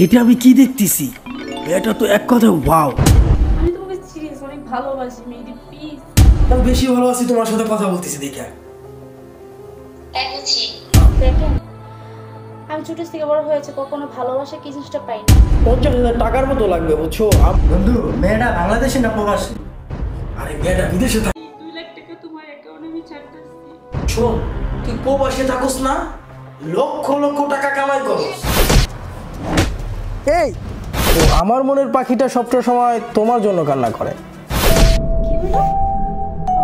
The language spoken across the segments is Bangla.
এটা আমি কি দেখতেছি? এটা তো এক কথা ওয়াও। আমি তোমাকে সিরিয়াস অনেক ভালোবাসি মেহেদি, প্লিজ। আমি বেশি ভালোবাসি তোমার সাথে কথা বলতেছি দেখে। দেখেন, আমি ছোট থেকে বড় হয়েছে, কখনো ভালোবাসা কি জিনিসটা পাইনি। 50,000 টাকার মতো লাগবে বুঝছো? বন্ধু, মেয়েটা বাংলাদেশে না প্রবাসী? আরে মেয়েটা বিদেশে থাকে। 2 লাখ টাকা তোমার অ্যাকাউন্টে আমি ছাড়তেছি। শোন, তুই প্রবাসে থাকস না, লক্ষ লক্ষ টাকা কামাই করস। এই ও আমার মনের পাখিটা সবটা সময় তোমার জন্য কান্না করে। কি হলো?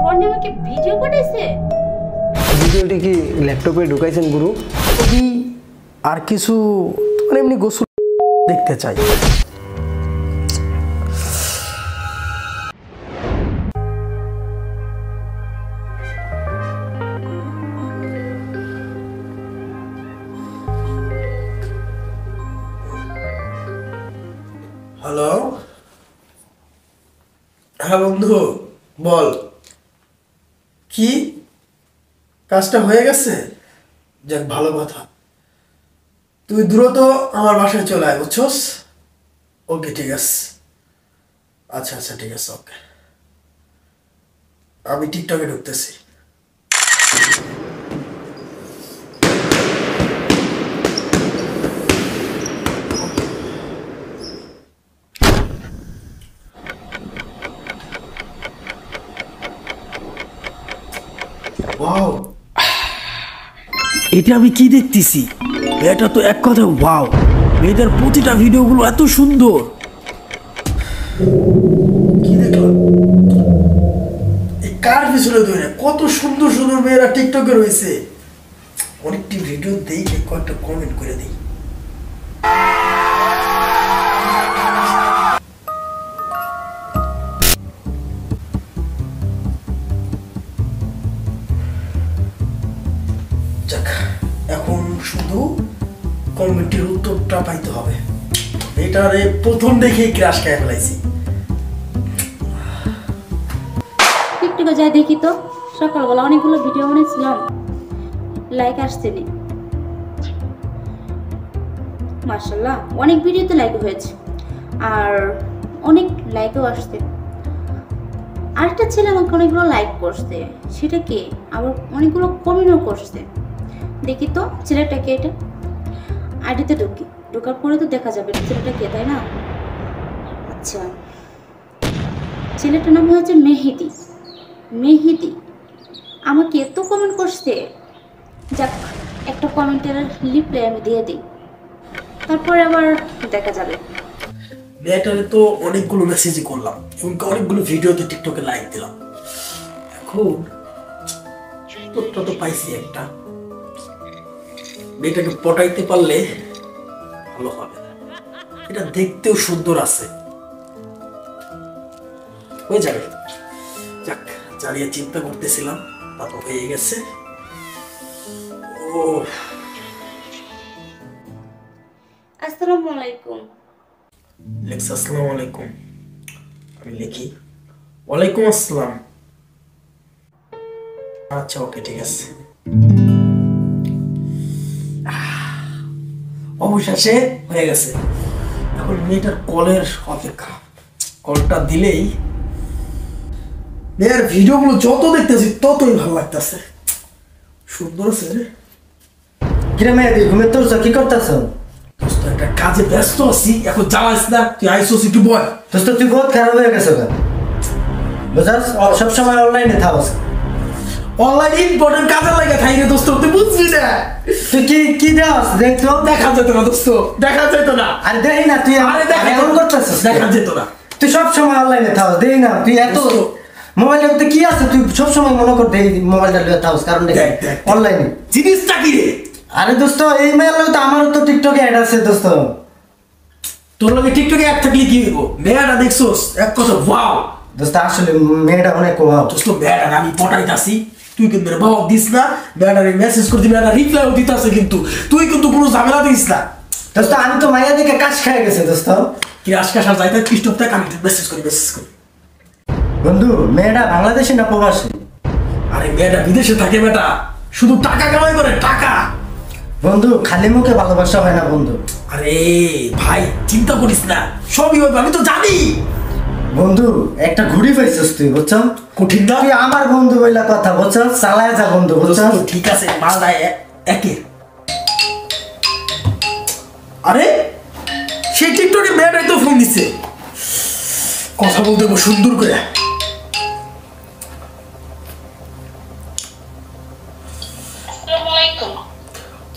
রনি আমাকে ভিডিও পাঠাইছে? ভিডিওটি কি ল্যাপটপে ঢুকাইছেন গুরু? যদি আর কিছু তোমার এমনি গোসল দেখতে চাই। হ্যালো, হ্যাঁ বন্ধু বল। কি কাজটা হয়ে গেছে? যাক ভালো কথা। তুই দ্রুত আমার বাসায় চলে আয় বুঝছস? ওকে ঠিক আছে। আচ্ছা আচ্ছা ঠিক আছে ওকে। আমি টিকটকে ঢুকতেছি। ওয়াও, এটা আমি কি দেখতেছি? এটা তো এক কথা ওয়াও। মেয়েদের প্রতিটা ভিডিওগুলো এত সুন্দর। কি দেখলাম? এই কার পিছনে ধরে কত সুন্দর সুন্দর মেয়েরা টিকটকে রয়েছে। অনেকটি ভিডিও দেখে কয়েকটা কমেন্ট করে দিই। যাক, এখন শুধু কমেন্টের উত্তরটা পাইতে হবে। এটারে প্রথম দেখেই ক্রাশ খেয়ে ফেলাইছি। টিকটকে যাই দেখি তো। সকালবেলা অনেকগুলো ভিডিও বানিয়েছিলাম, লাইক আসছে না। মাশাআল্লাহ, অনেক ভিডিওতে লাইক হয়েছে আর অনেক লাইকও আসছে। আরেকটা ছেলে আমাকে অনেকগুলো লাইক করছে, সেটা কি আবার অনেকগুলো কমেন্টও করছে। দেখি তো ছেলেটা কে। এটা আইডিতে ঢোকার পরে তো দেখা যাবে ছেলেটা কে, তাই না? আচ্ছা, ছেলেটার নাম হচ্ছে মেহেদি। মেহেদি আমাকে এত কমেন্ট করছে। যাক, একটা কমেন্টের রিপ্লাই আমি দিয়ে দিই, তারপরে আবার দেখা যাবে। মেয়েটারে তো অনেকগুলো মেসেজই করলাম এবং অনেকগুলো ভিডিওতে টিকটকে লাইক দিলাম। এখন উত্তরটা তো পাইছি একটা। মেয়েটাকে পটাইতে পারলে ভালো হবে। এটা দেখতেও সুন্দর আছে, হয়ে যাবে। যাক, জানিয়ে চিন্তা করতেছিলাম তা তো হয়ে গেছে। ও আসসালামু আলাইকুম। লেখস আসসালামু আলাইকুম। আমি লিখি ওয়ালাইকুম আসসালাম। আচ্ছা ওকে ঠিক আছে। অবশেষে হয়ে গেছে। এখন মেয়েটার কলের অপেক্ষা। কলটা দিলেই মেয়ের ভিডিওগুলো যত দেখতেছি ততই ভালো লাগতেছে। সুন্দর আছে রে। কিরে মেয়েদি, ঘুমের তোর কি করতেছ? দোস্ত একটা কাজে ব্যস্ত আছি, এখন জ্বালাইস না। তুই আইসোস একটু বল। দোস্ত তুই বহুত খারাপ হয়ে গেছে কেন? বুঝাস, সবসময় অনলাইনে থাকস। অনলাইন ইম্পর্টেন্ট কাজে লাগে থাই রে দোস্ত, তুই বুঝবি না। তুই কি দেওয়াস দেখতো? দেখা যেত না দোস্ত, দেখা যেত না। আরে দেখি না তুই এমন করতেছিস। দেখা যেত না। তুই সবসময় অনলাইনে থাকস, দেখি না তুই এত মোবাইলের মধ্যে কি আছে? তুই সবসময় মনে কর দেখি মোবাইলটা লিয়ে থাকস, কারণ দেখ অনলাইনে জিনিসটা কি রে? আরে দোস্ত, এই মেয়ের লোক তো আমারও তো টিকটকে অ্যাড আছে দোস্ত। তোর লগে টিকটকে অ্যাড থাকলে কি হইব? মেয়েটা দেখছোস এক কথা ওয়াও। দোস্ত আসলে মেয়েটা অনেক ওয়াও। দোস্ত মেয়েটা আমি পটাইতাছি, তুই কিন্তু বাবা দিস না। মেয়েটারে মেসেজ করতে মেয়েটা রিপ্লাইও দিতেছে, কিন্তু তুই কিন্তু কোনো ঝামেলা দিস না। দোস্ত আমি তো মাইয়া দেখে কাজ খাই গেছে দোস্ত। কি আজকে সার যাইতে খ্রিস্টপ থেকে আমি মেসেজ করি। বন্ধু, মেয়েটা বাংলাদেশে না প্রবাসী? আরে মেয়েটা বিদেশে থাকে বেটা, শুধু টাকা কামাই করে টাকা। বন্ধু খালি মুখে ভালোবাসা হয় না বন্ধু। আরে ভাই চিন্তা করিস না, সবই হবে, আমি তো জানি। বন্ধু একটা ঘুড়ি পাইছিস তুই, বুঝছো? কঠিন না? তুই আমার বন্ধু বইলা কথা, বুঝছো? চালায় যা বন্ধু, বুঝছো? ঠিক আছে, মালদা একে। আরে সেই টিকটকে মেয়েটাই তো ফোন দিচ্ছে, কথা বলতে হবে সুন্দর করে।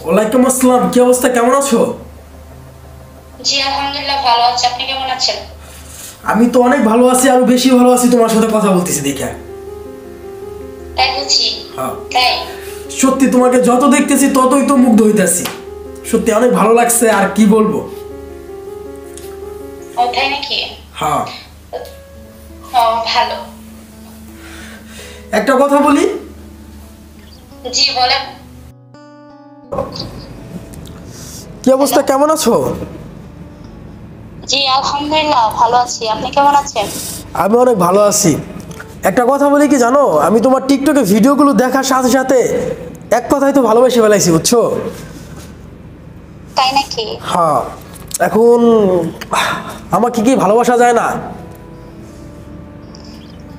ওয়ালাইকুম আসসালাম, কি অবস্থা, কেমন আছো? জি আলহামদুলিল্লাহ ভালো আছি, আপনি কেমন আছেন? আমি তো অনেক ভালো আছি, আরো বেশি ভালো আছি তোমার সাথে কথা বলতেছি দেখে। তাই বুঝি। হ্যাঁ তাই সত্যি তোমাকে যত দেখতেছি ততই তো মুগ্ধ হইতেছি, সত্যি অনেক ভালো লাগছে, আর কি বলবো। ও তাই নাকি? হ্যাঁ ও ভালো। একটা কথা বলি। জি বলেন। কি অবস্থা, কেমন আছো? জি আলহামদুলিল্লাহ ভালো আছি, আপনি কেমন আছেন? আমি অনেক ভালো আছি। একটা কথা বলি কি জানো, আমি তোমার টিকটকে ভিডিওগুলো দেখার সাথে সাথে এক কথায় তো ভালোবেসে ফেলাইছি, বুঝছো? তাই নাকি? হ্যাঁ, এখন আমাকে কি ভালোবাসা যায় না?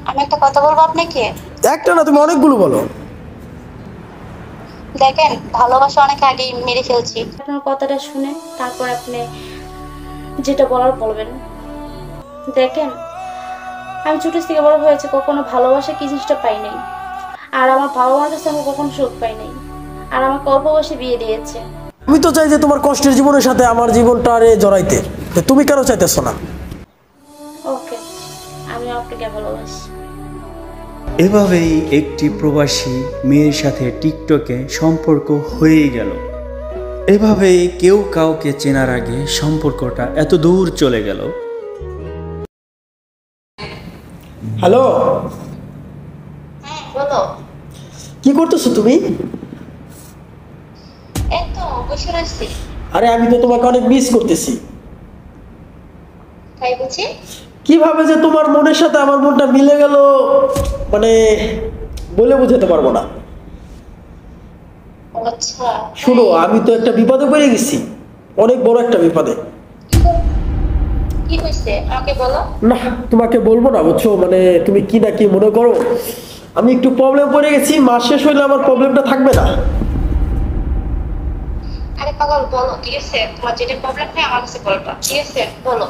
আমি একটা কথা বলবো আপনাকে। একটা না, তুমি অনেকগুলো বলো। দেখেন ভালোবাসা অনেক আগেই মেরে ফেলছি। আপনার কথাটা শুনে তারপর আপনি যেটা বলার বলবেন। দেখেন আমি ছোট থেকে বড় হয়েছে, কখনো ভালোবাসা কি জিনিসটা পাই নাই। আর আমার বাবা মার কাছে আমি কখনো সুখ পাই নাই। আর আমাকে অল্প বয়সে বিয়ে দিয়েছে। আমি তো চাই যে তোমার কষ্টের জীবনের সাথে আমার জীবনটা আরে জড়াইতে, তো তুমি কেন চাইতেছো না? ওকে, আমি আপনাকে ভালোবাসি। এভাবেই একটি প্রবাসী মেয়ের সাথে টিকটকে সম্পর্ক হয়েই গেল। এভাবেই কেউ কাউকে চেনার আগে সম্পর্কটা এত দূর চলে গেল। হ্যালো, বলো। কি করতেছো তুমি? এই তো বসে রয়েছি। আরে আমি তো তোমাকে অনেক মিস করতেছি। তাই বুঝি? কিভাবে যে তোমার মনের সাথে আমার মনটা মিলে গেল, মানে বলে বোঝাতে পারবো না। ও আচ্ছা। শুনো, আমি তো একটা বিপদে পড়ে গেছি, অনেক বড় একটা বিপদে। কি হয়েছে আমাকে বলো। না, তোমাকে বলবো না, বুঝছো? মানে তুমি কি না কি মনে করো, আমি একটু প্রবলেম পড়ে গেছি, মাস শেষ হইলে আমার প্রবলেমটা থাকবে না। আরে পাগল বলো, ঠিক আছে? তোমার যেটা প্রবলেম হয় আমার কাছে বলবা, ঠিক আছে? বলো।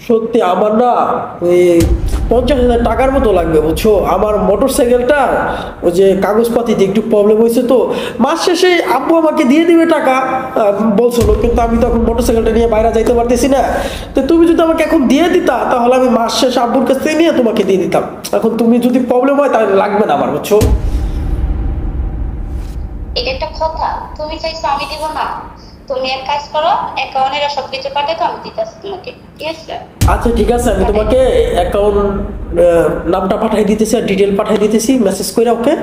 সত্যি আমার না ওই 50,000 টাকার মতো লাগবে, বুঝছো? আমার মোটর সাইকেলটা ওই যে কাগজপাতিতে একটু প্রবলেম হয়েছে, তো মাস শেষে আব্বু আমাকে দিয়ে দিবে টাকা বলছিল, কিন্তু আমি তখন মোটর সাইকেলটা নিয়ে বাইরে যাইতে পারতেছি না। তো তুমি যদি আমাকে এখন দিয়ে দিতা, তাহলে আমি মাস শেষে আব্বুর কাছ থেকে নিয়ে তোমাকে দিয়ে দিতাম। এখন তুমি যদি প্রবলেম হয় তাহলে লাগবে না আমার, বুঝছো? এটা একটা কথা, তুমি চাইছো আমি দিব না? তুমি এক কাজ করো, অ্যাকাউন্টের সবকিছু পাঠাই তো আমি দিতেছি তোমাকে, ঠিক আছে? আচ্ছা ঠিক আছে, আমি তোমাকে অ্যাকাউন্ট নামটা পাঠিয়ে দিতেছি আর ডিটেল পাঠিয়ে দিতেছি, মেসেজ করে। ওকে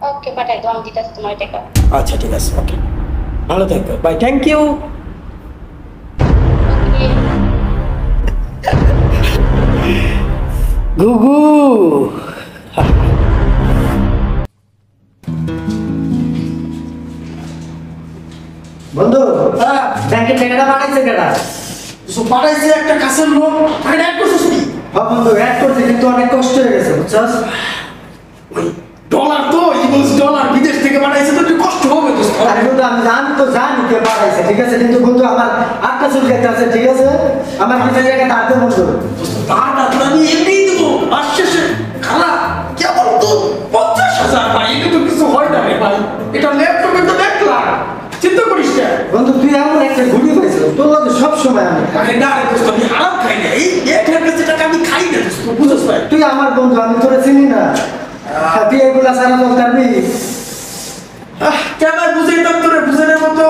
ওকে পাঠাই দাও, আমি দিতেছি তোমার টাকা। আচ্ছা ঠিক আছে, ওকে, ভালো থাকবে, বাই, থ্যাংক ইউ। ওকে। গুগু। বন্ধু ব্যাংকের টাকাটা পাঠাইছে কেটা? পাঠাইছে একটা কাছের লোক, তাকে অ্যাড করছিস কি? হ্যাঁ বন্ধু অ্যাড করতে কিন্তু অনেক কষ্ট হয়ে গেছে, বুঝছস? ওই ডলার তো ইউএস ডলার বিদেশ থেকে পাঠাইছে, তো একটু কষ্ট হবে তো। আরে বন্ধু আমি তো জানি কে পাঠাইছে, ঠিক আছে? কিন্তু বন্ধু আমার আটটা চুল কেটে আছে, ঠিক আছে? আমার কিছু জায়গায় তাড়তে বন্ধু। টাকা তো আমি এমনিই দেবো, মাস শেষে খালা কেবল তো 50,000 ভাই, এটা তো কিছু হয় না রে ভাই, এটা ল্যাপটপে তো 1 লাখ, চিন্তা করিস না। বন্ধু তুই এমন একটা ঘুড়ি পাইছিল, তোর লগে সবসময় আমি। আরে না রে দোস্ত, আমি হারাম খাই না, এই 1 লাখ টাকা আমি খাই না দোস্ত, বুঝছ ভাই? তুই আমার বন্ধু, আমি তোরে চিনি না। তুই এগুলা সারা চল পারবি? কেন বুঝাইতাম তোরে, বুঝানোর মতো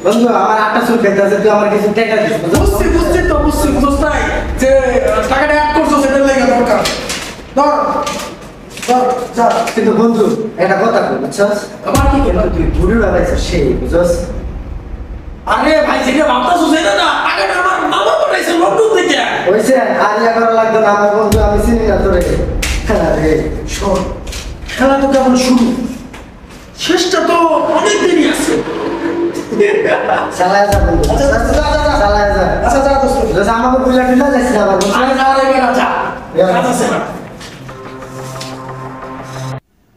বন্ধু আমার আটটা চুল কেটে আছে, তুই আমার কিছু টাকা দিস। বুঝছি তো, বুঝছ নাই যে টাকাটা অ্যাড করছো, সেটার লেগে দরকার। ধর ধর যা। কিন্তু বন্ধু একটা কথা বল, বুঝছস? আবার কি কেন? তুই ঘুড়ি পাইছিস সেই, বুঝছস? আরে ভাই, যেটা ভাবতাছো সেটা না, টাকাটা আমার মামা পাঠাইছে লন্ডন থেকে। হইছে আর ইয়া করা লাগতো না, আমার বন্ধু, আমি চিনি না তোরে। আরে শোন, খেলা তো কেমন শুরু, শেষটা তো অনেক দেরি আছে। চালায় যা বন্ধু। আচ্ছা, চালায় যা। আচ্ছা যা দোস্ত। যদি আমাকে বুঝলা দিলা যাচ্ছি আবার বুঝলা? আরে যা রে বেটা, যা। কাজ আছে না।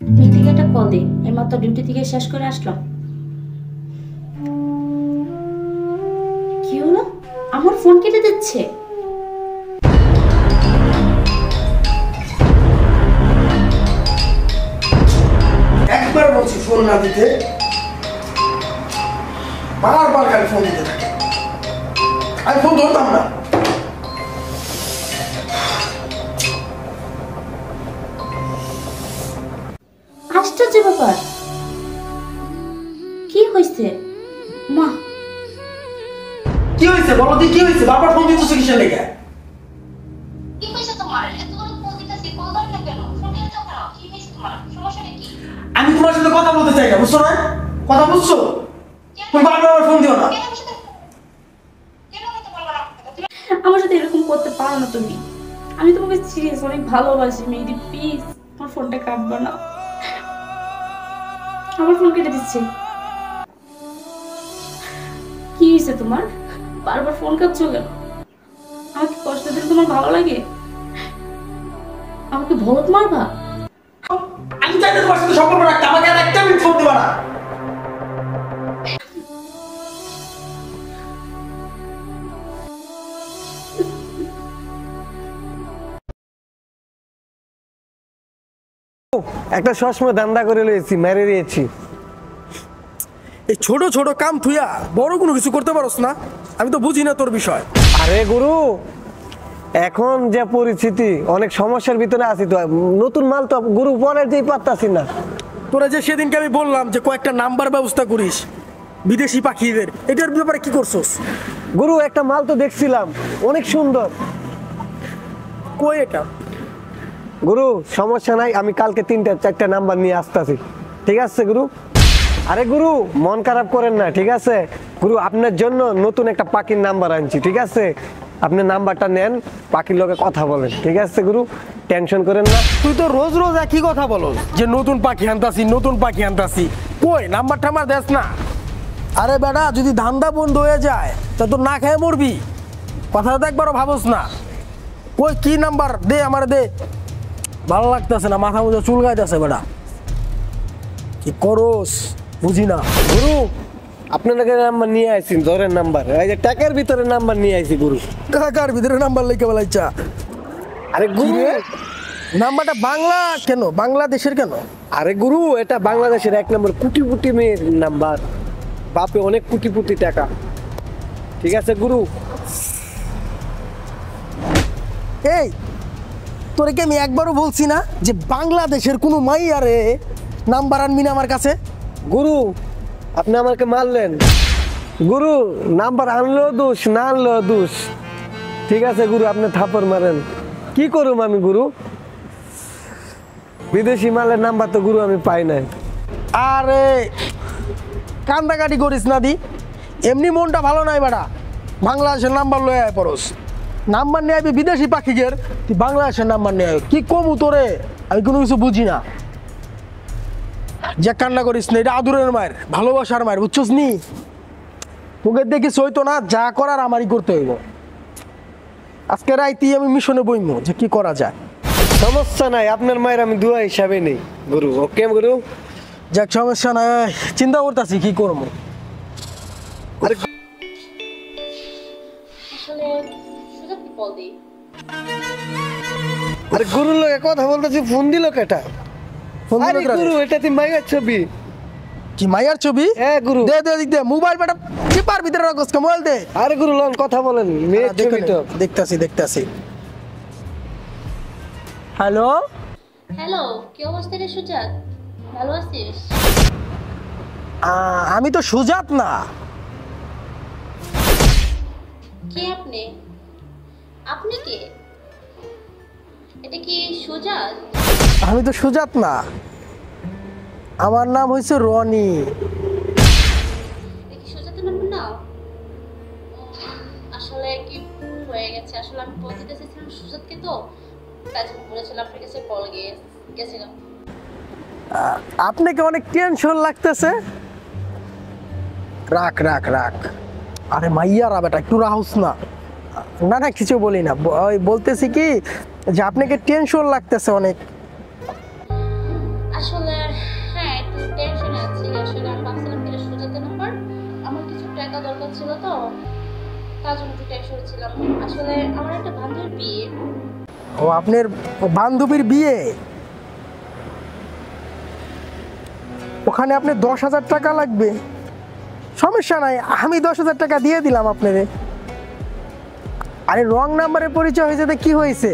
মিটিংয়ে একটা কল দে, এইমাত্র ডিউটি থেকে শেষ করে আসলাম। কি হলো? আমার ফোন কেটে দিচ্ছে। একবার বলছি ফোন না দিতে, বারবার খালি ফোন দিতে থাকে। আমি ফোন ধরতাম না। আশ্চর্য ব্যাপার, কি হয়েছে মা? কি হয়েছে বলো দি, কি হয়েছে? বারবার ফোন দিতেছো কিসের লেগে? কি হয়েছে তোমার? এতগুলো ফোন দিতেছি, কল ধরে না কেন? ফোন দিতে কেন? কি হয়েছে তোমার? সমস্যাটা কি? আমি তোমার সাথে কথা বলতে চাই না, বুঝছো না? কথা বুঝছো? তুমি বারবার আমার ফোন দিও না। কেন আমার সাথে কেন কথা বলবো না? তুমি আমার সাথে এরকম করতে পারো না তুমি। আমি তোমাকে সিরিয়াস অনেক ভালোবাসি মেহেদি, প্লিজ আমার ফোনটা কাটবা না। আমার ফোন কেটে দিচ্ছে। কি হয়েছে তোমার? বারবার ফোন কাটছো কেন? আমাকে কষ্ট দিলে তোমার ভালো লাগে? আমাকে ভরত মারবা? আমি চাইলে তোমার সাথে সম্পর্ক রাখতে, আমাকে আর একটা মিনিট ফোন দিবা না। একটা সবসময় দান্দা করে লয়েছি, মেরে দিয়েছি। এই ছোট ছোট কাম থুইয়া বড় কোনো কিছু করতে পারোস না? আমি তো বুঝি না তোর বিষয়। আরে গুরু, এখন যে পরিস্থিতি, অনেক সমস্যার ভিতরে আছি তো। নতুন মাল তো গুরু পরের যেই পারতাছি না। তোরা যে সেদিনকে আমি বললাম যে কয়েকটা নাম্বার ব্যবস্থা করিস বিদেশি পাখিদের, এটার ব্যাপারে কি করছস? গুরু একটা মাল তো দেখছিলাম, অনেক সুন্দর। কই এটা? গুরু সমস্যা নাই, আমি কালকে 3-4টা নাম্বার নিয়ে আসতেছি, ঠিক আছে গুরু? আরে গুরু মন খারাপ করেন না, ঠিক আছে গুরু? আপনার জন্য নতুন একটা পাখির নাম্বার আনছি, ঠিক আছে? আপনি নাম্বারটা নেন, পাখির লগে কথা বলেন, ঠিক আছে গুরু? টেনশন করেন না। তুই তো রোজ রোজ একই কথা বলস যে নতুন পাখি আনতাছি, নতুন পাখি আনতাছি। কই নাম্বারটা আমার দেস না। আরে বেটা, যদি ধান্দা বন্ধ হয়ে যায় তা তো না খেয়ে মরবি। কথাটা তো একবারও ভাবস না। কই কি নাম্বার দে, আমার দে। ভালো লাগতেছে না, মাথা মুজা চুল গাইতেছে বেটা। কি করস বুঝি না। গুরু আপনার লগে নাম্বার নিয়ে আইছি, ধরেন নাম্বার, এই যে টাকার ভিতরে নাম্বার নিয়ে আইছি গুরু। কাকার ভিতরে নাম্বার লিখে বেলাইছা? আরে গুরু, নাম্বারটা বাংলা কেন? বাংলাদেশের কেন? আরে গুরু এটা বাংলাদেশের 1 নম্বর কোটিপতি মেয়ের নাম্বার, বাপে অনেক কোটি টাকা, ঠিক আছে গুরু? এই তোরে কি আমি একবারও বলছি না যে বাংলাদেশের কোনো মাইয়ারে নাম্বার আনবি না আমার কাছে? গুরু আপনি আমাকে মারলেন। গুরু নাম্বার আনলেও দোষ, না আনলেও দোষ, ঠিক আছে গুরু? আপনি থাপ্পড় মারেন, কি করুম আমি গুরু? বিদেশি মালের নাম্বার তো গুরু আমি পাই নাই। আরে কান্দাকাটি করিস না দি, এমনি মনটা ভালো নাই বেটা। বাংলাদেশের নাম্বার লয়ে আয় পরস, নাম্বার নিয়ে আইবি বিদেশি পাখিদের, তুই বাংলাদেশের নাম্বার নিয়ে আয়। কি কমু তোরে? আমি কোনো কিছু বুঝি না। যে কান্না করিস না, এটা আদুরের মায়ের, ভালোবাসার মায়ের, বুঝছস নি? তোকে দেখি সইতো না, যা করার আমারই করতে হইব। আজকে রাইতেই আমি মিশনে বইমো যে কি করা যায়। সমস্যা নাই, আপনার মায়ের আমি দুয়া হিসাবে নেই গুরু, ওকে গুরু? যাক সমস্যা নাই, চিন্তা করতেছি কি করবো। আরে আসলে সুযোগ কল দিই। আরে গুরুর লগে কথা বলতেছি, ফোন দিল কেটা? ফোন দিল আরে কেডা রে? গুরু এটা তুই মাইয়ার ছবি। কি মাইয়ার ছবি? হ্যাঁ গুরু। দে দে দে, মোবাইল বেটা চিপার ভিতরে রাখস, মোবাইল দে। আরে গুরু লন কথা বলেন, মেয়ের ছবি তো। দেখতাছি। হ্যালো, হ্যালো, কি অবস্থা রে সুজাত? ভালো আছিস? আমি তো সুজাত না। কে আপনি? আপনি কে? এটা কি সুজাত? আমি তো সুজাত না, আমার নাম হয়েছে রনি। এটা কি সুজাতের নাম্বার না? আসলে কি ভুল হয়ে গেছে, আসলে আমি বলতে চাইছিলাম সুজাতকে, তো তাই জন্য বলেছিলাম আপনার কাছে কল গেছিলাম। আপনাকে অনেক টেনশন লাগতেছে। রাখ রাখ রাখ, আরে মাইয়ারা বেটা একটু রাহুস না। না না কিছু বলি না, ওই বলতেছি কি যে আপনাকে টেনশন লাগতেছে অনেক। আসলে হ্যাঁ একটু টেনশনে আছি। আসলে আমি ভাবছিলাম এটা সুজাতা নাম্বার, আমার কিছু টাকা দরকার ছিল তো তার জন্য একটু টেনশন ছিলাম। আসলে আমার একটা বান্ধবীর বিয়ে। ও আপনার বান্ধবীর বিয়ে, ওখানে আপনি 10,000 টাকা লাগবে। সমস্যা নাই, আমি 10,000 টাকা দিয়ে দিলাম আপনারে। আরে রং নাম্বারে পরিচয় হয়েছে তো কি হয়েছে,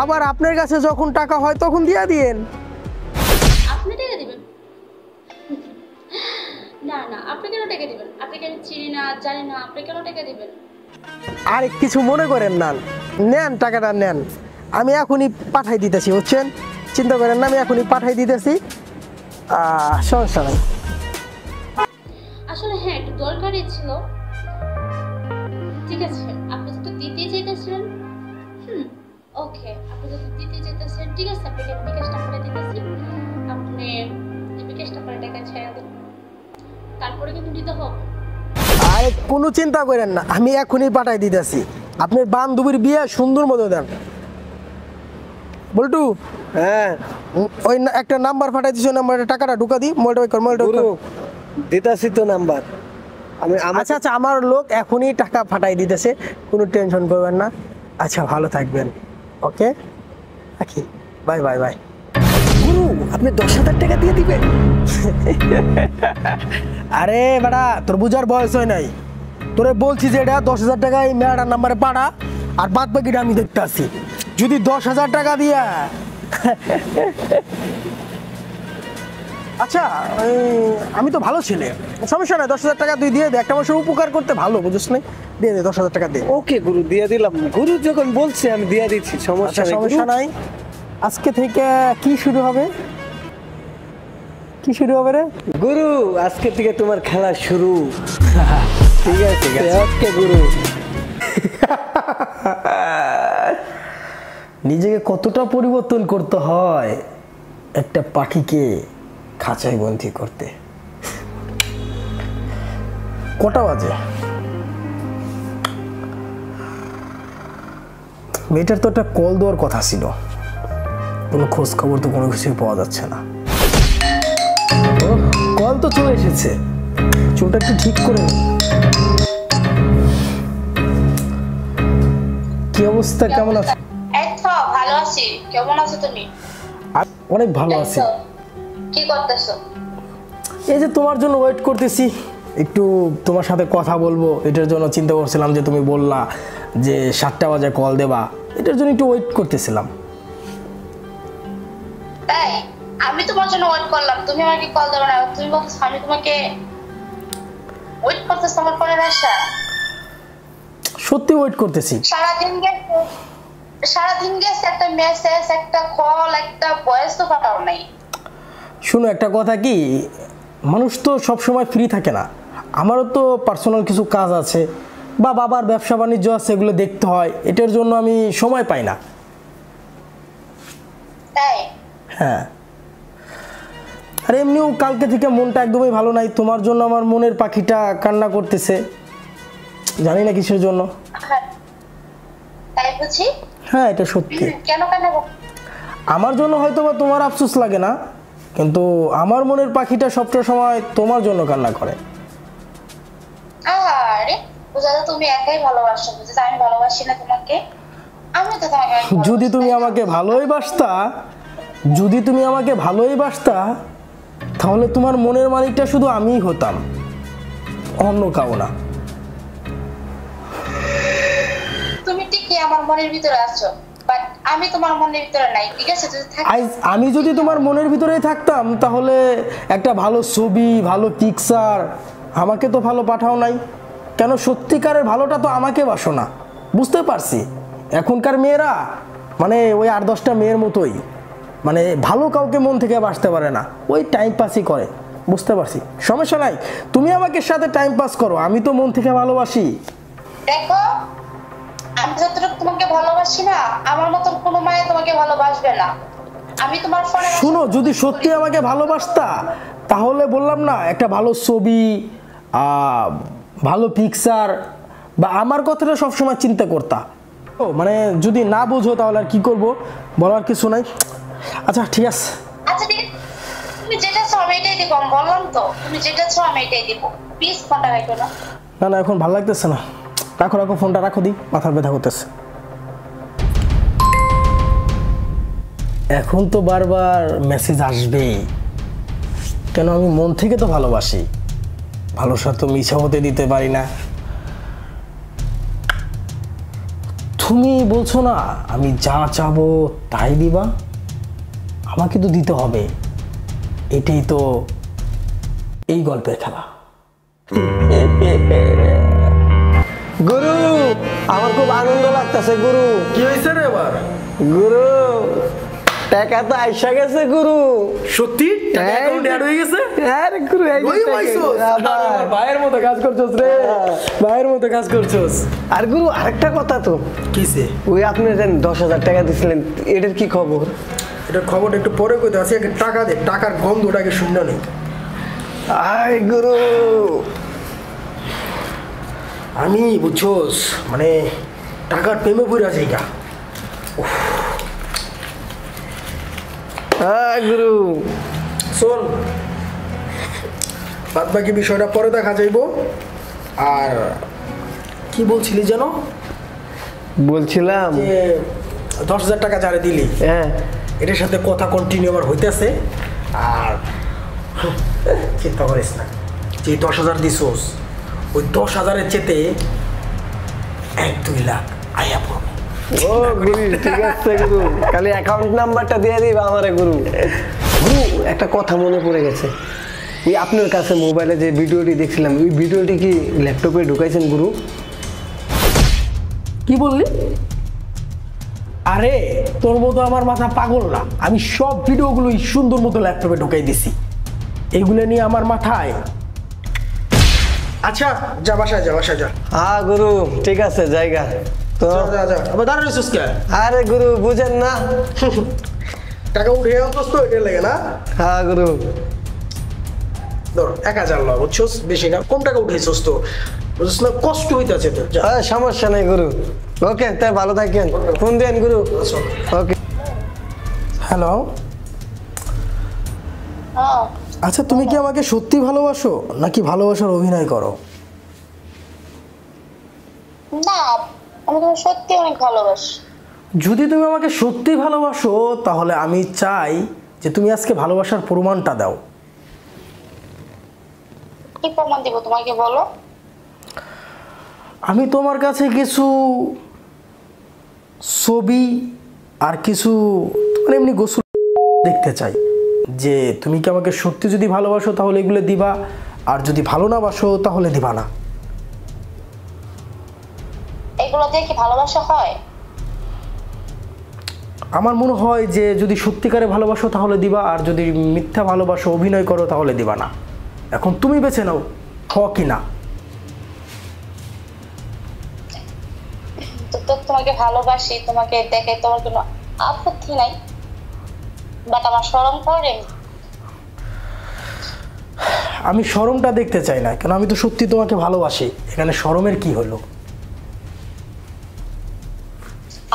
আবার আপনার কাছে যখন টাকা হয় তখন দিয়ে দিয়েন। আপনি টাকা দিবেন? না না, আপনি কেন টাকা দিবেন? আপনাকে আমি চিনি না জানি না, আপনি কেন টাকা দিবেন? আরে কিছু মনে করেন না, নেন টাকাটা নেন, আমি এখনই পাঠাই দিতেছি বুঝছেন, চিন্তা করেন না, আমি এখনই পাঠাই দিতেছি, সমস্যা নাই। আসলে হ্যাঁ একটু দরকারই ছিল। ঠিক আছে, আপনি যদি দিতে চাইতেছেন ওকে, আপনি যদি দিতে চাইতেছেন ঠিক আছে, আপনাকে বিকাশ নাম্বারে দিতেছি, আপনি বিকাশ নাম্বারে টাকা ছেড়ে দেন, তারপরে কিন্তু দিতে হবে। আরে কোনো চিন্তা করেন না, আমি এখনই পাঠাই দিতেছি। আপনার বান্ধবীর বিয়ে সুন্দর মতো দেন। বল্টু, হ্যাঁ ওই একটা নাম্বার পাঠাই দিছি, ওই নাম্বারে টাকাটা ঢুকা দিই। মোবাইলটা ওই কর, মোবাইলটা ওই কর। গুরু দিতাছি তো নাম্বার, আমি আচ্ছা আচ্ছা, আমার লোক এখনই টাকা পাঠাই দিতেছে, কোনো টেনশন করবেন না। আচ্ছা ভালো থাকবেন, ওকে রাখি, বাই বাই বাই। গুরু আপনি 10,000 টাকা দিয়ে দিবেন? আরে বেটা তোর বুঝার বয়স হয় নাই, তোরে বলছি যে এটা 10,000 টাকা এই মেয়েটার নাম্বারে পাঠা, আর বাদ বাকিটা আমি দেখতে আসি। যদি 10,000 টাকা দিয়া আচ্ছা আমি তো ভালো ছেলে, সমস্যা নাই, 10,000 টাকা তুই দিয়ে দে, একটা মানুষের উপকার করতে ভালো বুঝিস নাই, দিয়ে দে 10,000 টাকা দে। ওকে গুরু দিয়ে দিলাম, গুরু যখন বলছে আমি দিয়ে দিচ্ছি, সমস্যা আচ্ছা নেই সমস্যা গুরু। নাই। আজকে থেকে কি শুরু হবে, কি শুরু হবে রে? গুরু আজকে থেকে তোমার খেলা শুরু। ঠিক আছে ঠিক আছে, ওকে গুরু। নিজেকে কতটা পরিবর্তন করতে হয় একটা পাখিকে খাঁচায় বন্দি করতে। কটা বাজে? মেয়েটার তো একটা কল দেওয়ার কথা ছিল, কোনো খোঁজ খবর তো কোনো কিছুই পাওয়া যাচ্ছে না। কল তো চলে এসেছে, চুলটা একটু ঠিক করে নি। কি অবস্থা, কেমন আছো? এই তো ভালো আছি, কেমন আছো তুমি? অনেক ভালো এই আছি। তো, কি করতেছো? এই যে তোমার জন্য ওয়েট করতেছি, একটু তোমার সাথে কথা বলবো, এটার জন্য চিন্তা করছিলাম যে তুমি বললা যে 7টা বাজে কল দেবা, এটার জন্য একটু ওয়েট করতেছিলাম। তাই আমি তোমার জন্য ওয়েট করলাম, তুমি আমাকে কল দেবে না, তুমি বলছো আমি তোমাকে ওয়েট করতেছি আমার পরে আসা। সত্যি ওয়েট করতেছি। সারাদিন গেছে একটা মেসেজ, একটা কল, একটা ভয়েস তো পাঠাও নাই। শুনো একটা কথা কি, মানুষ তো সব সময় ফ্রি থাকে না, আমারও তো পার্সোনাল কিছু কাজ আছে, বা বাবার ব্যবসা বাণিজ্য আছে, এগুলো দেখতে হয়, এটার জন্য আমি সময় পাই না। তাই হ্যাঁ, আর এমনিও কালকে থেকে মনটা একদমই ভালো নাই, তোমার জন্য আমার মনের পাখিটা কান্না করতেছে, জানি না কিসের জন্য। তাই বুঝি? হ্যাঁ এটা সত্যি। কেন কেন? আমার জন্য হয়তো বা তোমার আফসোস লাগে না, কিন্তু আমার মনের পাখিটা সবটা সময় তোমার জন্য কান্না করে। আরে বুঝা তো তুমি একাই ভালোবাসো, বুঝা আমি ভালোবাসি না তোমাকে? আমি তো তোমাকে যদি তুমি আমাকে ভালোই বাসতা, যদি তুমি আমাকে ভালোই বাসতা, তাহলে তোমার মনের মালিকটা শুধু আমিই হতাম, অন্য কাউ না। তুমি ঠিকই আমার মনের ভিতরে আছো, বাট আমি তোমার মনের ভিতরে নাই, ঠিক আছে? যদি থাকি আমি যদি তোমার মনের ভিতরেই থাকতাম, তাহলে একটা ভালো ছবি, ভালো পিকচার আমাকে তো ভালো পাঠাও নাই কেন? সত্যিকারের ভালোটা তো আমাকে বাসো না, বুঝতে পারছি। এখনকার মেয়েরা মানে ওই 8-10টা মেয়ের মতোই, মানে ভালো কাউকে মন থেকে বাসতে পারে না, ওই টাইম পাসই করে, বুঝতে পারছি। সমস্যা নাই, তুমি আমাকে সাথে টাইম পাস করো, আমি তো মন থেকে ভালোবাসি। দেখো, আমি যতটুকু তোমাকে ভালোবাসি না, আমার মতন কোনো মায়ে তোমাকে ভালোবাসবে না। আমি তোমার ফোনে শুনো, যদি সত্যি আমাকে ভালোবাসতা তাহলে বললাম না একটা ভালো ছবি, ভালো পিকচার বা আমার কথাটা সবসময় চিন্তা করতা। ও মানে যদি না বুঝো তাহলে আর কি করব, বলার কিছু নাই। আচ্ছা ঠিক আছে। আচ্ছা ঠিক আছে, তুমি যেটা চাও আমি এটাই দিব। আমি বললাম তো তুমি যেটা চাও আমি এটাই দিব। প্লিজ ফোনটা রাখো না। না না, এখন ভালো লাগতেছে না, রাখো রাখো ফোনটা, রাখো দি, মাথার ব্যথা করতেছে। এখন তো বারবার মেসেজ আসবেই, কেন আমি মন থেকে তো ভালোবাসি, ভালোবাসা তো মিছা হতে দিতে পারি না। তুমি বলছো না আমি যা চাবো তাই দিবা, আমাকে তো দিতে হবে, এটাই তো এই গল্পের খেলা। গুরু আমার খুব আনন্দ লাগতেছে গুরু। কি হয়েছে রে এবার? গুরু টাকা তো আইসা গেছে গুরু। সত্যি অ্যাকাউন্ট অ্যাড হয়ে গেছে? আরে গুরু এই যে ওই টাকা। পাইছোস? আবার। আমার ভাইয়ের মতো কাজ করছস রে, ভাইয়ের মতো কাজ করছস। আর গুরু আরেকটা কথা তো, কিসে? ওই আপনি দেন 10,000 টাকা দিছিলেন, এটার কি খবর? এটা খবরটা একটু পরে কইতে আছে, আগে টাকা দে, টাকার গন্ধটাকে শুনে নেই। আয় গুরু আমি বুঝছস মানে টাকার প্রেমে পড়ে আছে এইটা। আয় গুরু শোন, বাদ বাকি বিষয়টা পরে দেখা যাইব। আর কি বলছিলি যেন? বলছিলাম যে 10,000 টাকা যারে দিলি, হ্যাঁ এটার সাথে কথা কন্টিনিউ আমার হইতেছে। আর চিন্তা করিস না, যে 10,000 দিছোস ওই 10,000-এর চেতে 1-2 লাখ আয়া পড়বে। ও গুরু ঠিক আছে গুরু, খালি অ্যাকাউন্ট নাম্বারটা দিয়ে দিবা আমারে গুরু। গুরু একটা কথা মনে পড়ে গেছে, ওই আপনার কাছে মোবাইলে যে ভিডিওটি দেখছিলাম, ওই ভিডিওটি কি ল্যাপটপে ঢুকাইছেন গুরু? কি বললি? আরে তোর মতো আমার মাথা পাগল না, আমি সব ভিডিওগুলোই সুন্দর মতো ল্যাপটপে ঢুকাই দিছি, এইগুলো নিয়ে আমার মাথায়। আচ্ছা যা, বাসায় যা, বাসায় যা। হ্যাঁ গুরু ঠিক আছে জায়গা তো। যা যা, আবার দাঁড়া রইছিস কে? আরে গুরু বুঝেন না। টাকা উঠে আনতস তো, এটা লাগে না? হ্যাঁ গুরু ধর 1,000 ল, বুঝছস, বেশি না, কম টাকা উঠেছিস তো, বুঝছিস না, কষ্ট হইতাছে তো। যা। সমস্যা নেই গুরু, ওকে তাই ভালো থাকেন, ফোন দেন গুরু। ওকে হ্যালো, হ্যাঁ আচ্ছা তুমি কি আমাকে সত্যি ভালোবাসো নাকি ভালোবাসার অভিনয় করো? না, আমি তোমাকে সত্যি অনেক ভালোবাসি। যদি তুমি আমাকে সত্যি ভালোবাসো তাহলে আমি চাই যে তুমি আজকে ভালোবাসার প্রমাণটা দাও। কি প্রমাণ দিব তোমাকে বলো? আমি তোমার কাছে কিছু ছবি আর কিছু মানে এমনি গোসল দেখতে চাই, যে তুমি কি আমাকে সত্যি যদি ভালোবাসো তাহলে এগুলো দিবা, আর যদি ভালো না বাসো তাহলে দিবা না। এগুলো দিয়ে কি ভালোবাসা হয়? আমার মনে হয় যে যদি সত্যিকারে ভালোবাসো তাহলে দিবা, আর যদি মিথ্যা ভালোবাসো অভিনয় করো তাহলে দিবা না। এখন তুমি বেছে নাও, হ কি না। তো তোমাকে ভালোবাসি, তোমাকে দেখে তোমার কোনো আপত্তি নাই, বাট আমার শরম করে। আমি শরমটা দেখতে চাই না, কেন আমি তো সত্যি তোমাকে ভালোবাসি, এখানে শরমের কি হলো?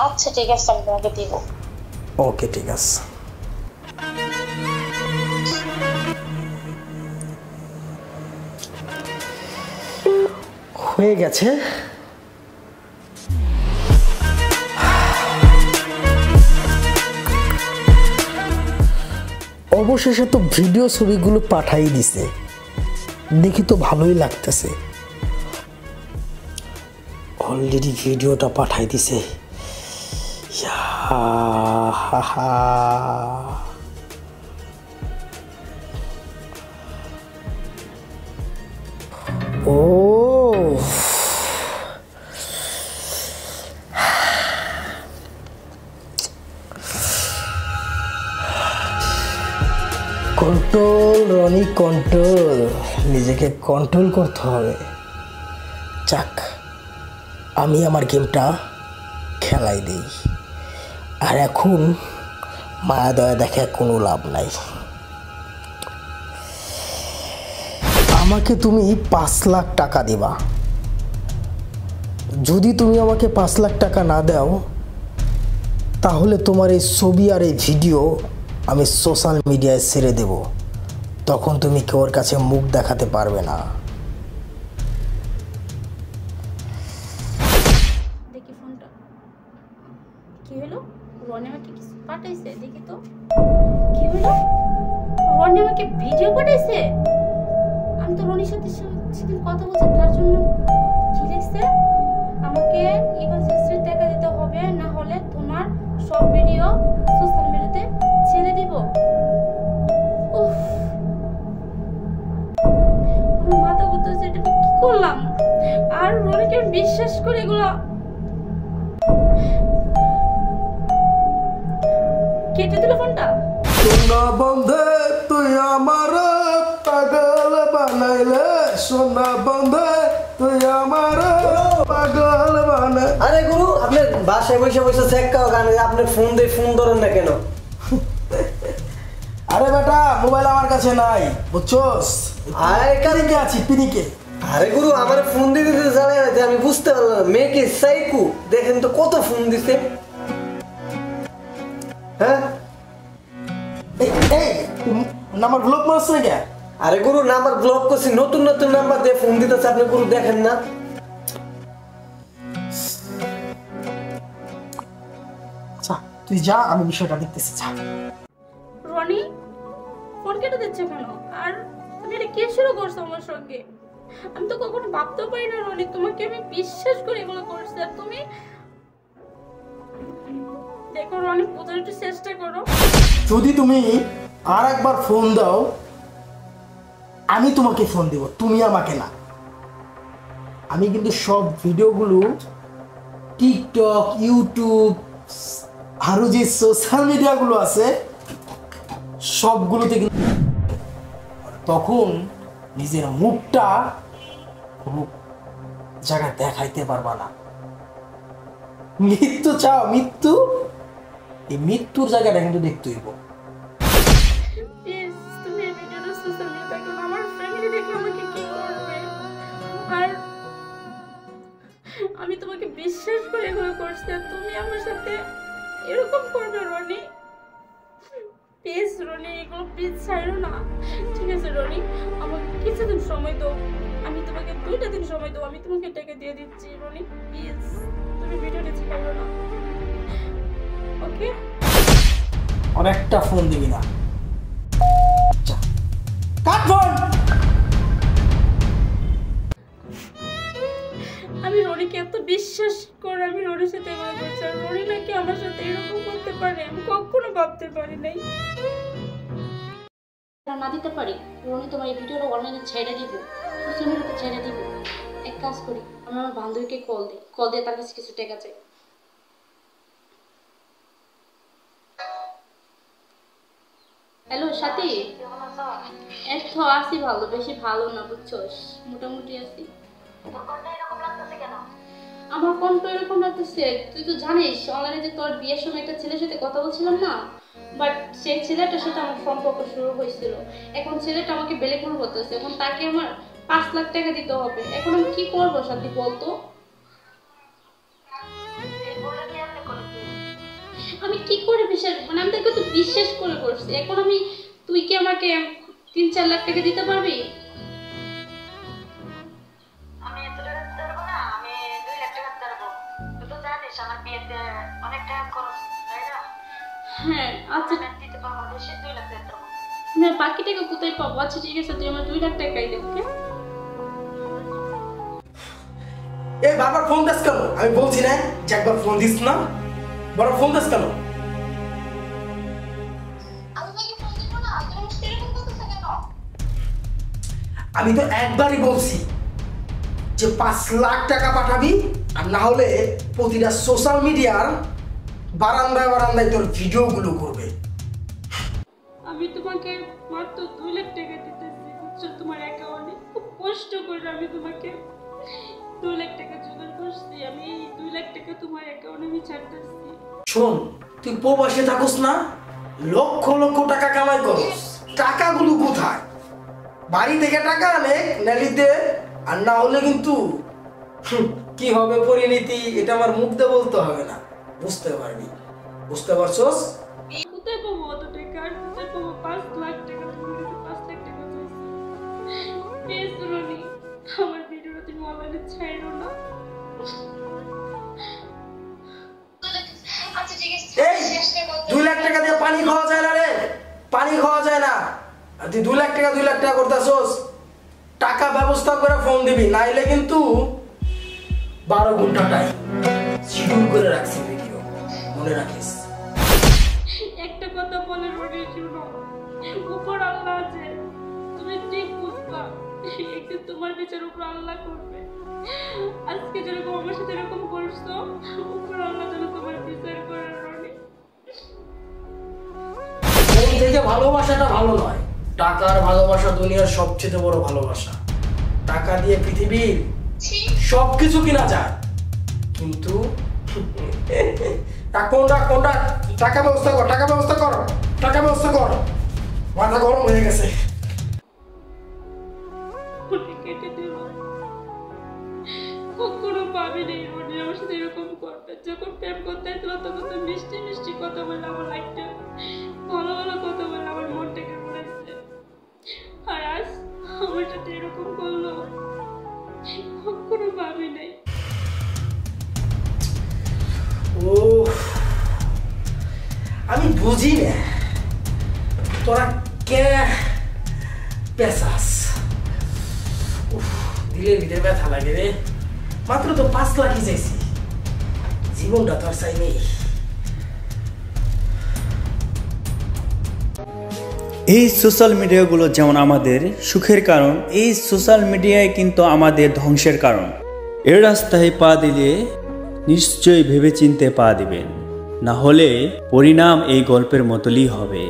আচ্ছা ঠিক আছে, আমি তোমাকে দিব। ওকে ঠিক আছে। হয়ে গেছে। অবশেষে তো ভিডিও ছবিগুলো পাঠাই দিছে, দেখি তো ভালোই লাগতেছে। অলরেডি ভিডিওটা পাঠাই দিছে। ও কন্ট্রোল রনি কন্ট্রোল, নিজেকে কন্ট্রোল করতে হবে। যাক, আমি আমার গেমটা খেলাই দিই। আর এখন মায়া দয়া দেখে কোনো লাভ নাই। আমাকে তুমি 5 লাখ টাকা দিবা। যদি তুমি আমাকে 5 লাখ টাকা না দাও তাহলে তোমার এই ছবি আর এই ভিডিও আমি সোশ্যাল মিডিয়ায় ছেড়ে দেব। তখন তুমি কেউর কাছে মুখ দেখাতে পারবে না। দেখি ফোনটা কি হলো, রনি আমাকে কিছু পাঠাইছে, দেখি তো কি হলো। রনি আমাকে ভিডিও পাঠাইছে। আমি তো রনির সাথে সেদিন কথা বলছি, তার জন্য কি লিখছে, আমাকে ইমার্জেন্সি টাকা দিতে হবে, না হলে তোমার সব ভিডিও সোশ্যাল মিডিয়াতে ছেড়ে দিব। উফ, আমার মাথা ঘুরতেছে, এটা আমি কি করলাম। আর রনিকে আমি বিশ্বাস করে এগুলো কেটে দিল ফোনটা। সোনা বন্ধে তুই আমার পাগল বানাইলে, সোনা বন্ধে তুই আমার পাগল বানাই। আরে গুরু, আপনি বাসায় বসে বসে চেক কাও গান, আপনি ফোন দিয়ে ফোন ধরেন না কেন? আরে বেটা, মোবাইল আমার কাছে নাই, বুঝছস? আরে পিনিকে আছি, পিনিকে। আরে গুরু, আমার ফোন দিতে দিতে জানাই না, আমি বুঝতে পারলাম না। মেয়েকে সাইকু দেখেন তো কত ফোন দিছে। হ্যাঁ, এই নাম্বার ব্লক মারছ না কে? আরে গুরু, নাম্বার ব্লক করছি, নতুন নতুন নাম্বার দিয়ে ফোন দিতেছে, আপনি গুরু দেখেন না? আচ্ছা তুই যা, আমি বিষয়টা দেখতেছি, যা। রনি ফোন কেটে দিচ্ছে কেন? আর তুমি এটা কে শুরু করছো আমার সঙ্গে? আমি তো কখনো ভাবতেও পারি না রনি, তোমাকে আমি বিশ্বাস করে এগুলো করছি। আর তুমি দেখো রনি, বোঝার একটু চেষ্টা করো। যদি তুমি আর একবার ফোন দাও আমি তোমাকে ফোন দিব, তুমি আমাকে না। আমি কিন্তু সব ভিডিওগুলো টিকটক, ইউটিউব আরো যে সোশ্যাল মিডিয়াগুলো আছে সবগুলোতে কিন্তু তখন নিজের মুখটা কোনো জায়গায় দেখাইতে পারবা না। মৃত্যু চাও, মৃত্যু, এই মৃত্যুর জায়গাটা কিন্তু দেখতে হইব। প্লিজ তুমি এই ভিডিওটা সোশ্যাল মিডিয়াতে দেখো, আমার ফ্যামিলি দেখলে আমাকে কি করবে। আর আমি তোমাকে বিশ্বাস করে এগুলো করছি, আর তুমি আমার সাথে এরকম করবে রনি। প্লিজ রনি, এগুলো প্লিজ ছাড়ো না, ঠিক আছে রনি? আমাকে কিছুদিন সময় দাও, আমি তোমাকে 2টা দিন সময় দাও, আমি তোমাকে টাকা দিয়ে দিচ্ছি রনি। প্লিজ তুমি ভিডিওটা ছাড়ো না, ওকে? আর একটা ফোন দিবি না, যা, কাট ফোন। আমি রনিকে এত বিশ্বাস করে আমি রনির সাথে এগুলো করছি, আর রনি নাকি আমার সাথে এরকম করতে পারে, আমি কখনো ভাবতে পারি নাই। না দিতে পারি রনি, তোমার এই ভিডিওটা অনলাইনে ছেড়ে দিব, সোশ্যাল মিডিয়াতে ছেড়ে দিব। এক কাজ করি, আমি আমার বান্ধবীকে কল দিয়ে তার কাছে কিছু টাকা চাই। হ্যালো সাথী, এই তো আছি ভালো, বেশি ভালো না বুঝছস, মোটামুটি আছি। আমার কণ্ঠ এরকম লাগতেছে, তুই তো জানিস অনলাইনে যে তোর বিয়ের সময় একটা ছেলের সাথে কথা বলছিলাম না, বাট সেই ছেলেটার সাথে আমার সম্পর্ক শুরু হয়েছিল। এখন ছেলেটা আমাকে ব্ল্যাকমেল করতেছে, এখন তাকে আমার 5 লাখ টাকা দিতে হবে। এখন আমি কি করবো সাথী বলতো? আমি কি করে বিশ্বাস, মানে আমি তাকে তো বিশ্বাস করে করছি, এখন আমি, তুই কি আমাকে 3-4 লাখ টাকা দিতে পারবি? আমি এত টাকা দিতে পারবো না, আমি 2 লাখ টাকা দিতে পারবো। তুই তো জানিস আমার বিয়েতে অনেক টাকা খরচ, তাই না? হ্যাঁ আচ্ছা, আমি দিতে পারবো বেশি, 2 লাখ টাকা দেবো। না বাকি টাকা কোথায় পাবো? আচ্ছা ঠিক আছে, তুই আমার 2 লাখ টাকাই দে, ওকে? এই বারবার ফোন দিস কেন? আমি বলছি না যে একবার ফোন দিস না, বারবার ফোন দিস কেন? আমি তোমাকে ফোন দিব না, তুমি সেরকম করতেছো কেন? আমি তো একবারই বলছি যে 5 লাখ টাকা পাঠাবি, আর না হলে প্রতিটা সোশ্যাল মিডিয়ার বারান্দায় বারান্দায় তোর ভিডিওগুলো করবে। আমি তোমাকে মাত্র 2 লাখ টাকা দিতেছি, বুঝছো, তোমার অ্যাকাউন্টে খুব কষ্ট করে আমি তোমাকে 2 লাখ টাকা জোগাড় করছি। আমি এই 2 লাখ টাকা তোমার অ্যাকাউন্টে আমি ছাড়তেছি। শোন, তুই প্রবাসে থাকস না, লক্ষ লক্ষ টাকা কামাই করস, টাকাগুলো কোথায়? বাড়ি থেকে টাকা আনে নালিতে, আর না হলে কিন্তু কি হবে পরিণতি, এটা আমার মুখ দিয়ে বলতে হবে না, বুঝতে পারবি। বুঝতে পারছস? কোথায় পাবো অত টাকা? আর কোথায় পাবো 5 লাখ টাকা? তুমি কিন্তু 5 লাখ টাকা চাইছো। প্লিজ রনি, আমার ভিডিওটা তুমি অনলাইনে ছাড়ো না। আচ্ছা ঠিক আছে, এই 2 লাখ টাকা দিয়ে পানি খাওয়া যায় না রে, পানি খাওয়া যায় না। আর তুই 2 লাখ টাকা করতেছস, টাকা ব্যবস্থা করে ফোন দিবি, নাইলে কিন্তু 12 ঘন্টা টাইম শিডিউল করে রাখছি ভিডিও, মনে রাখিস। একটা কথা বলে রনি শুনো, উপর আল্লাহ আছে, তুমি ঠিক বুঝবা, একদিন তোমার বিচার উপর আল্লাহ করবে। আজকে যেরকম আমার সাথে এরকম করছো, উপর আল্লাহ যেন তোমার বিচার করে রনি। মন থেকে ভালোবাসাটা ভালো নয়, টাকার ভালোবাসা দুনিয়ার সবচেয়ে বড় ভালোবাসা। টাকা দিয়ে পৃথিবীর সবকিছু কিনা যায়, কিন্তু টাকা ব্যবস্থা কর। মাথা গরম হয়ে গেছে। রনি কেটে দিল, কখনো ভাবিনি রনি আমার সাথে এরকম করবে। যখন প্রেম করতে আসছিল তখন তো মিষ্টি মিষ্টি কথা বলে আমার লাইফটা, ভালো ভালো কথা বলে আমার মনটাকে বলেছে, আর আজ আমার সাথে এরকম করলো, কখনো ভাবি নাই। ও আমি বুঝি না তোরা কে পেশাস। দিলের ভিতরে ব্যথা লাগে রে, মাত্র তো 5 লাখই চাইছি, জীবনটা তো আর চাই নেই। এই সোশ্যাল মিডিয়াগুলো যেমন আমাদের সুখের কারণ, এই সোশ্যাল মিডিয়ায় কিন্তু আমাদের ধ্বংসের কারণ। এর রাস্তায় পা দিলে নিশ্চয়ই ভেবেচিন্তে পা দিবেন, না হলে পরিণাম এই গল্পের মতোই হবে।